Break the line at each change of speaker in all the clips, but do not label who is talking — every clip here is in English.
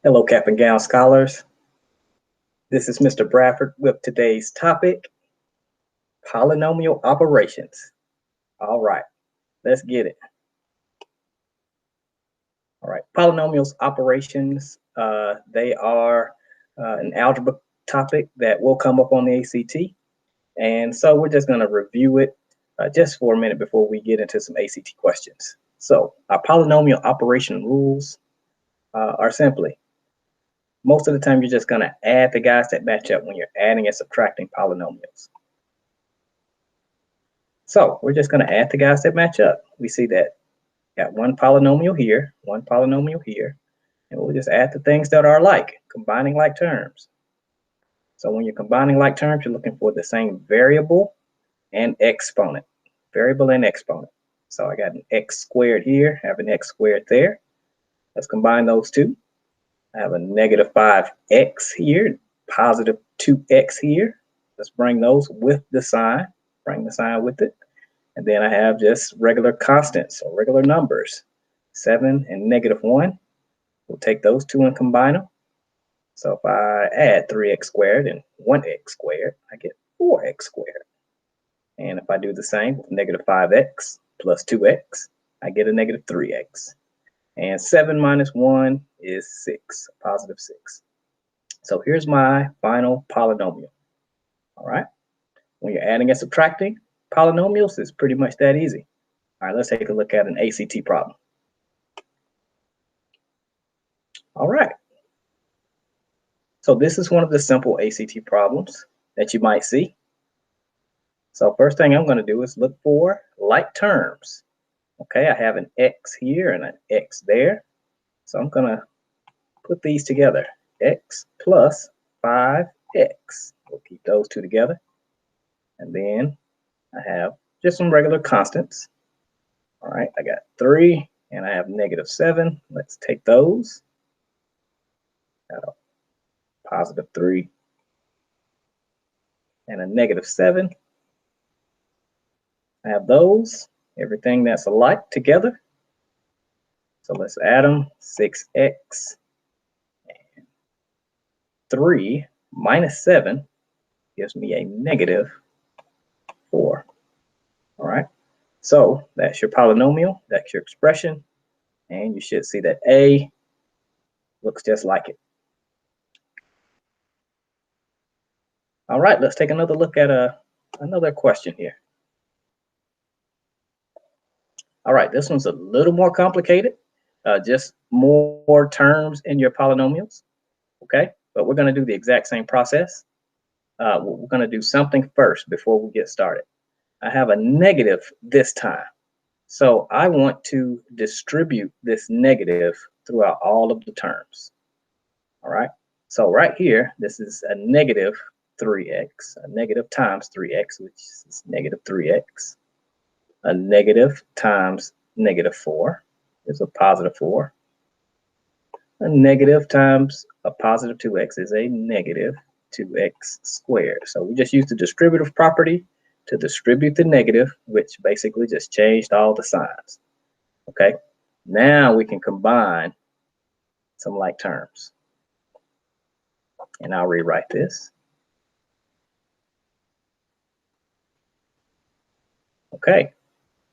Hello, CAP&GOWN scholars. This is Mr. Bradford with today's topic, polynomial operations. All right, let's get it. All right, polynomials operations, they are an algebra topic that will come up on the ACT. And so we're just going to review it just for a minute before we get into some ACT questions. So our polynomial operation rules are simply, most of the time, you're just going to add the guys that match up when you're adding and subtracting polynomials. So we're just going to add the guys that match up. We see that got one polynomial here, and we'll just add the things that are alike, combining like terms. So when you're combining like terms, you're looking for the same variable and exponent, variable and exponent. So I got an x squared here, have an x squared there. Let's combine those two. I have a negative 5x here, positive 2x here. Let's bring those with the sign, bring the sign with it. And then I have just regular constants or regular numbers, 7 and negative 1. We'll take those two and combine them. So if I add 3x squared and 1x squared, I get 4x squared. And if I do the same with negative 5x plus 2x, I get a negative 3x. And 7 minus 1 is 6, positive 6. So here's my final polynomial. All right. When you're adding and subtracting polynomials, it's pretty much that easy. All right, let's take a look at an ACT problem. All right. So this is one of the simple ACT problems that you might see. So first thing I'm going to do is look for like terms. Okay, I have an x here and an x there. So I'm going to put these together. X plus 5x. We'll keep those two together. And then I have just some regular constants. All right, I got 3 and I have negative 7. Let's take those. Got a positive 3 and a negative 7. I have those, everything that's alike together. So let's add them. 6x and 3 minus 7 gives me a negative 4. All right. So that's your polynomial, that's your expression, and you should see that A looks just like it. All right, let's take another look at another question here. All right, this one's a little more complicated, just more terms in your polynomials, okay? But we're going to do the exact same process. We're going to do something first before we get started. I have a negative this time. So I want to distribute this negative throughout all of the terms. All right. So right here, this is a negative 3x, a negative times 3x, which is negative 3x. A negative times negative 4 is a positive 4. A negative times a positive 2x is a negative 2x squared. So we just used the distributive property to distribute the negative, which basically just changed all the signs. Okay, now we can combine some like terms. And I'll rewrite this. Okay,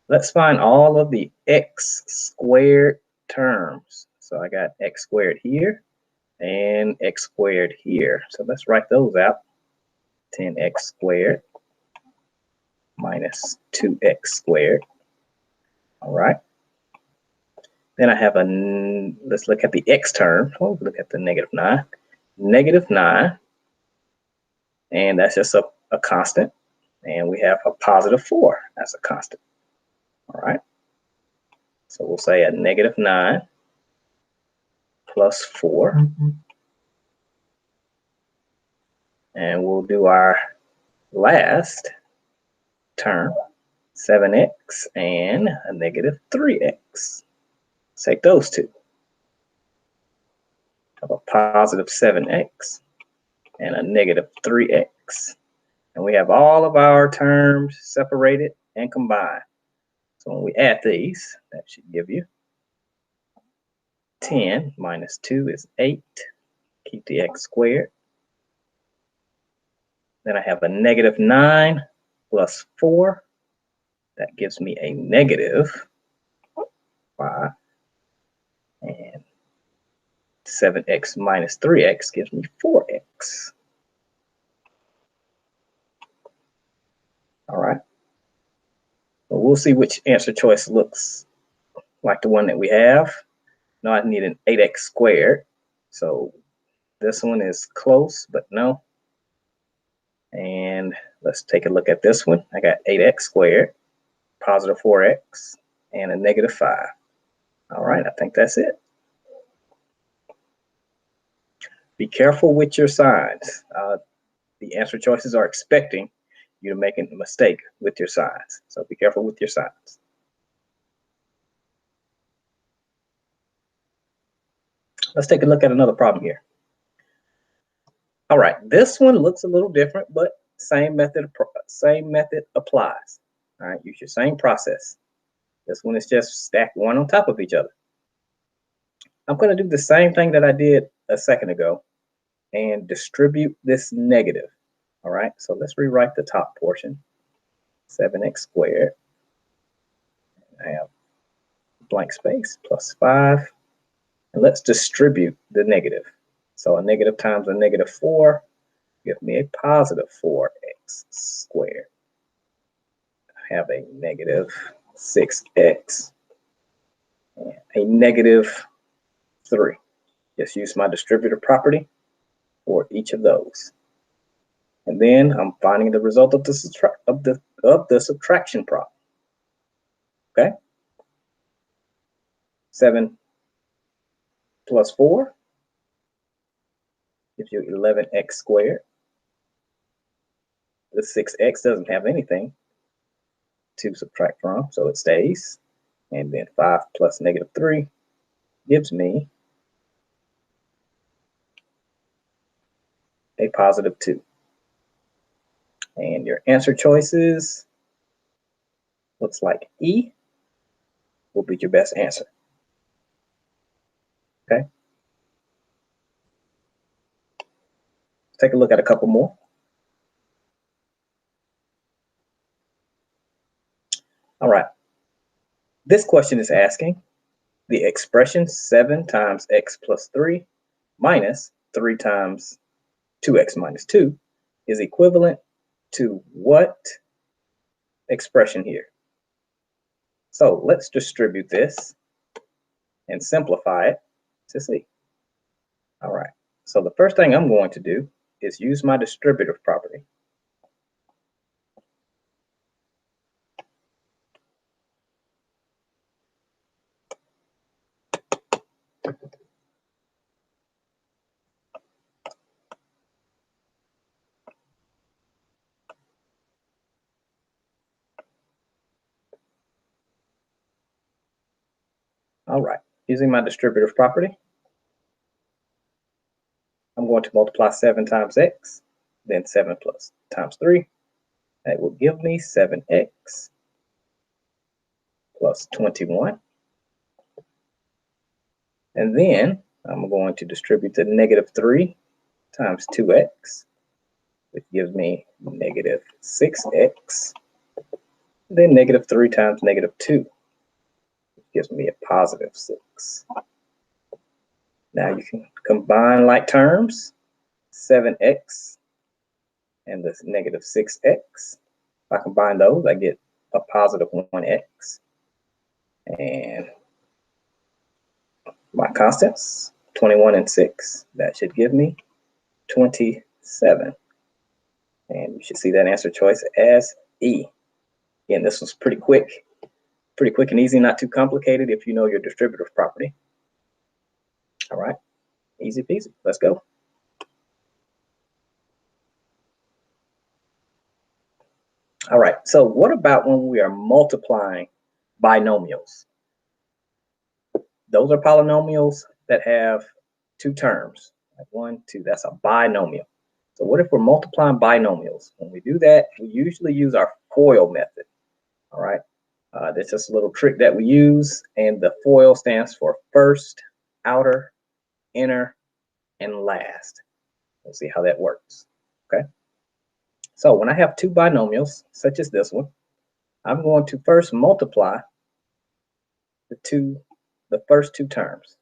let's find all of the x squared terms. So I got x squared here and x squared here. So let's write those out. 10x squared minus 2x squared. All right. Then I have let's look at the x term. Oh, look at the negative 9. Negative 9, and that's just a constant. And we have a positive 4 as a constant. All right. So we'll say a negative 9 plus 4. And we'll do our last term, 7x and a negative 3x. Take those two. Have a positive 7x and a negative 3x. And we have all of our terms separated and combined. So when we add these, that should give you 10 minus 2 is 8. Keep the x squared. Then I have a negative 9 plus 4. That gives me a negative 5. And 7x minus 3x gives me 4x. All right. Well, we'll see which answer choice looks like the one that we have. Now I need an 8x squared. So this one is close, but no. And let's take a look at this one. I got 8x squared, positive 4x, and a negative 5. All right, I think that's it. Be careful with your signs. The answer choices are expecting you to make a mistake with your signs. So be careful with your signs. Let's take a look at another problem here. All right, this one looks a little different, but same method applies. All right, use your same process. This one is just stack one on top of each other. I'm going to do the same thing that I did a second ago and distribute this negative. All right, so let's rewrite the top portion. 7x squared. I have blank space plus 5. And let's distribute the negative. So a negative times a negative 4 give me a positive 4x squared. I have a negative 6x and a negative 3. Just use my distributive property for each of those. And then I'm finding the result of the subtraction problem. Okay? 7 plus 4 gives you 11x squared. The 6x doesn't have anything to subtract from, so it stays. And then 5 plus negative 3 gives me a positive 2. And your answer choices looks like E will be your best answer. Okay. Take a look at a couple more. All right. This question is asking the expression 7 times x plus 3 minus 3 times 2x minus 2 is equivalent to what expression here? So let's distribute this and simplify it to see. All right. So the first thing I'm going to do is use my distributive property. All right, using my distributive property, I'm going to multiply 7 times x, then 7 plus times 3. That will give me 7x plus 21. And then I'm going to distribute the negative 3 times 2x, which gives me negative 6x. Then negative 3 times negative 2, which gives me a positive 6. Now you can combine like terms, 7x and this negative 6x. If I combine those, I get a positive 1x. And my constants, 21 and 6, that should give me 27. And you should see that answer choice as E. Again, this was pretty quick and easy, not too complicated if you know your distributive property. All right, easy peasy, let's go. All right, so what about when we are multiplying binomials? Those are polynomials that have two terms, like 1, 2, that's a binomial. So what if we're multiplying binomials? When we do that, we usually use our FOIL method, all right? That's just a little trick that we use, and the FOIL stands for first outer, inner, and last. We'll see how that works. Okay. So when I have two binomials, such as this one, I'm going to first multiply the first two terms.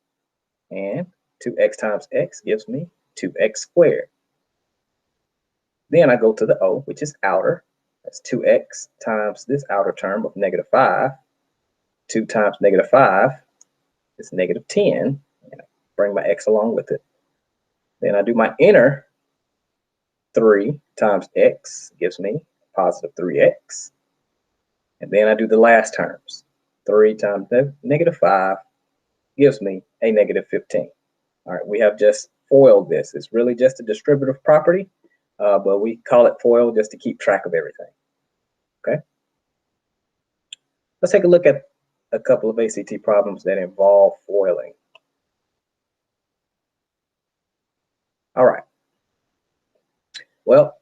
And 2x times x gives me 2x squared. Then I go to the O, which is outer. That's 2x times this outer term of -5. 2 times -5 is -10. And I bring my x along with it. Then I do my inner. 3 times x gives me positive 3x. And then I do the last terms. 3 times -5 gives me a -15. All right, we have just FOILed this. It's really just a distributive property, but we call it FOIL just to keep track of everything. Okay. Let's take a look at a couple of ACT problems that involve FOILing. All right. Well,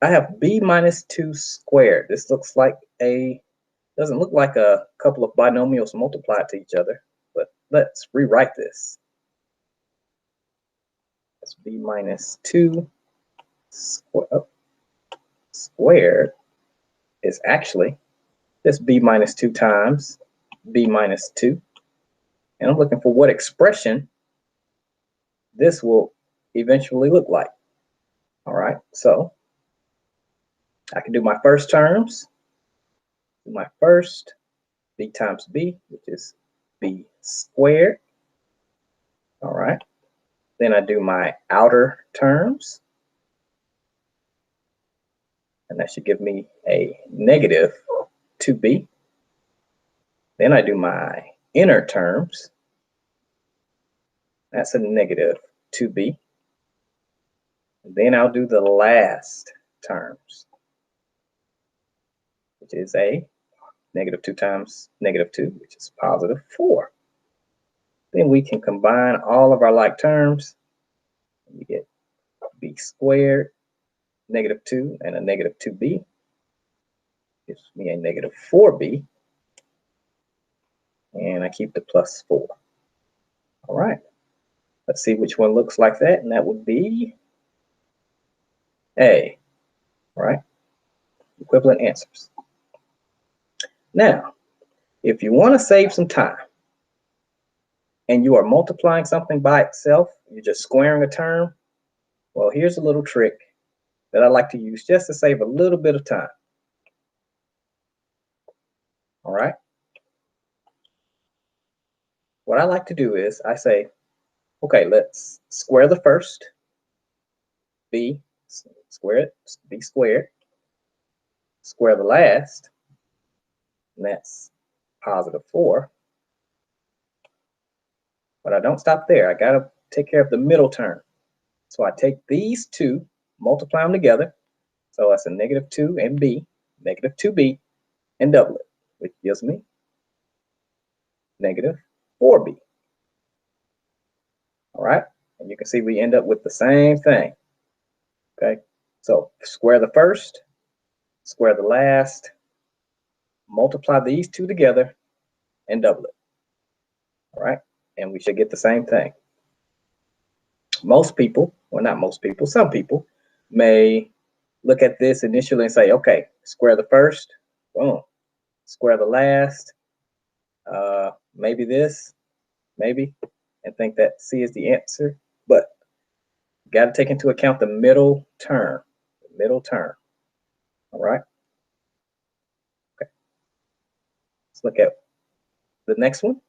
I have b minus 2 squared. This doesn't look like a couple of binomials multiplied to each other, but let's rewrite this. That's b minus 2 squared is actually just b minus 2 times b minus 2. And I'm looking for what expression this will eventually look like. All right, so I can do my first terms. Do my first b times b, which is b squared. All right, then I do my outer terms. And that should give me a negative 2b. Then I do my inner terms. That's a negative 2b. And then I'll do the last terms, which is a -2 times -2, which is positive 4. Then we can combine all of our like terms. You get b squared, -2, and a -2b. Gives me a -4b. And I keep the plus 4. All right. Let's see which one looks like that. And that would be A. All right. Equivalent answers. Now, if you want to save some time and you are multiplying something by itself, you're just squaring a term, well, here's a little trick that I like to use just to save a little bit of time. All right. What I like to do is I say, okay, let's square the first, b squared, b squared, square the last, and that's positive 4. But I don't stop there. I got to take care of the middle term. So I take these two, multiply them together. So that's a -2 and b, -2b, and double it, which gives me -4b. All right. And you can see we end up with the same thing. Okay. So square the first, square the last, multiply these two together, and double it. All right. And we should get the same thing. Most people, well, not most people, some people may look at this initially and say, okay, square the first, boom, square the last, maybe this, maybe, and think that C is the answer. But you got to take into account the middle term, All right. Okay. Let's look at the next one.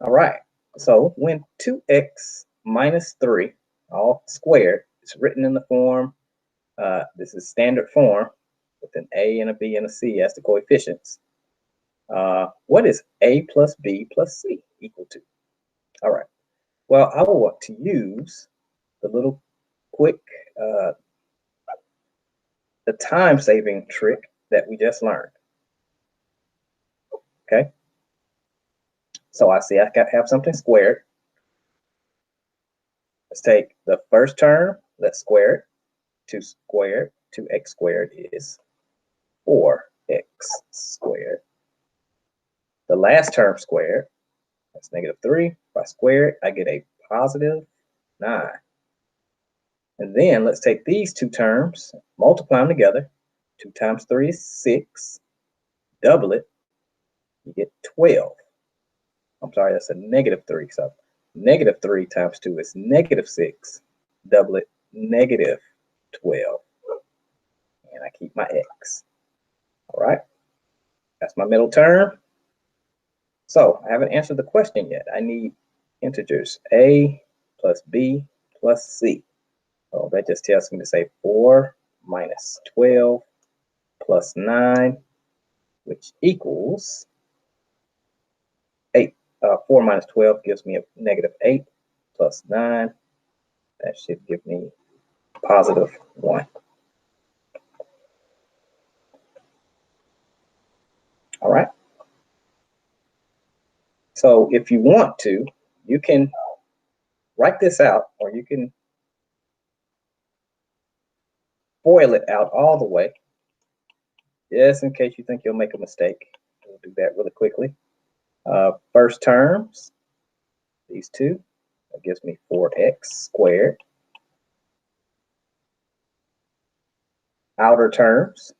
All right. So when 2x minus 3, all squared, it's written in the form, this is standard form with an a and a b and a c as the coefficients. What is a plus b plus c equal to? All right. Well, I will want to use the little quick, the time-saving trick that we just learned. Okay. So I see I got to have something squared. Let's take the first term, let's square it. 2 squared, 2x squared is 4x squared. the last term squared, that's -3. If I square it, I get a positive 9. And then let's take these two terms, multiply them together. 2 times 3 is 6. Double it, you get 12. I'm sorry, that's a -3. So -3 times 2 is -6. Double it, -12. And I keep my x. All right, that's my middle term. So I haven't answered the question yet. I need integers a plus b plus c. So that just tells me to say 4 minus 12 plus 9, which equals 8. 4 minus 12 gives me a -8 plus 9. That should give me positive 1. All right. So if you want to, you can write this out, or you can FOIL it out all the way, just in case you think you'll make a mistake. We'll do that really quickly. First terms, these two, that gives me 4x squared. Outer terms,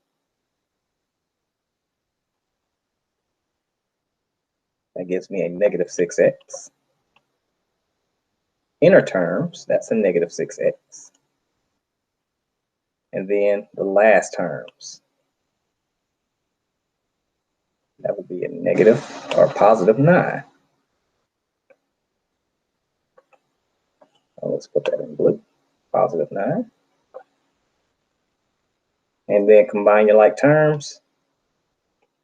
that gives me a -6x. Inner terms, that's a -6x. And then the last terms, that would be a negative or positive 9. Well, let's put that in blue, positive 9. And then combine your like terms,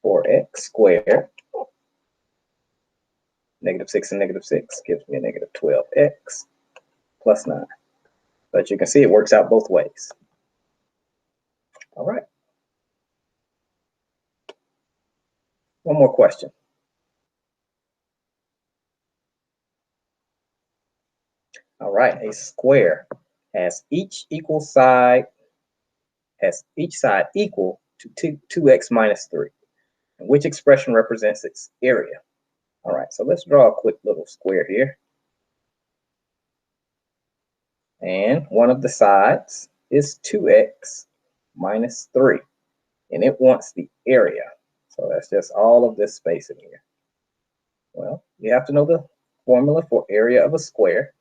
4x squared. -6 and -6 gives me a -12x plus 9. But you can see it works out both ways. All right. One more question. All right, a square has each side equal to 2x minus 3. And which expression represents its area? All right, so let's draw a quick little square here. And one of the sides is 2x minus 3. And it wants the area. So that's just all of this space in here. Well, you have to know the formula for area of a square.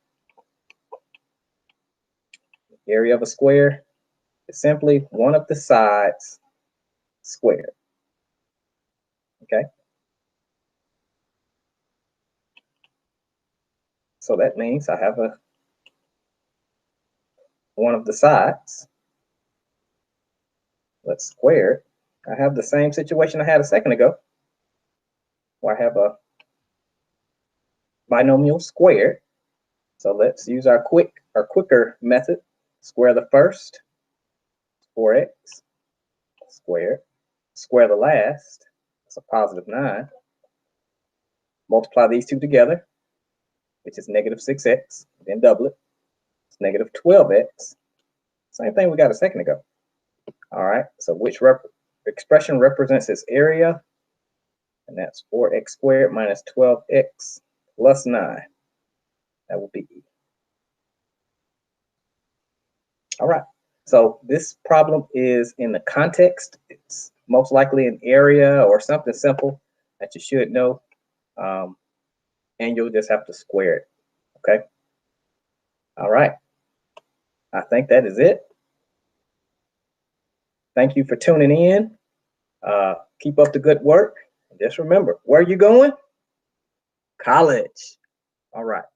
The area of a square is simply one of the sides squared. Okay? So that means I have one of the sides. Let's square it. I have the same situation I had a second ago, where I have a binomial squared. So let's use our quicker method. Square the first, 4x squared. Square the last, that's a positive 9. Multiply these two together, which is -6x. Then double it, it's -12x. Same thing we got a second ago. All right, so which expression represents its area? And that's 4x squared minus 12x plus 9. That will be E. All right, so this problem is in the context. It's most likely an area or something simple that you should know. And you'll just have to square it, okay? All right, I think that is it. Thank you for tuning in. Keep up the good work. Just remember, where are you going? College. All right.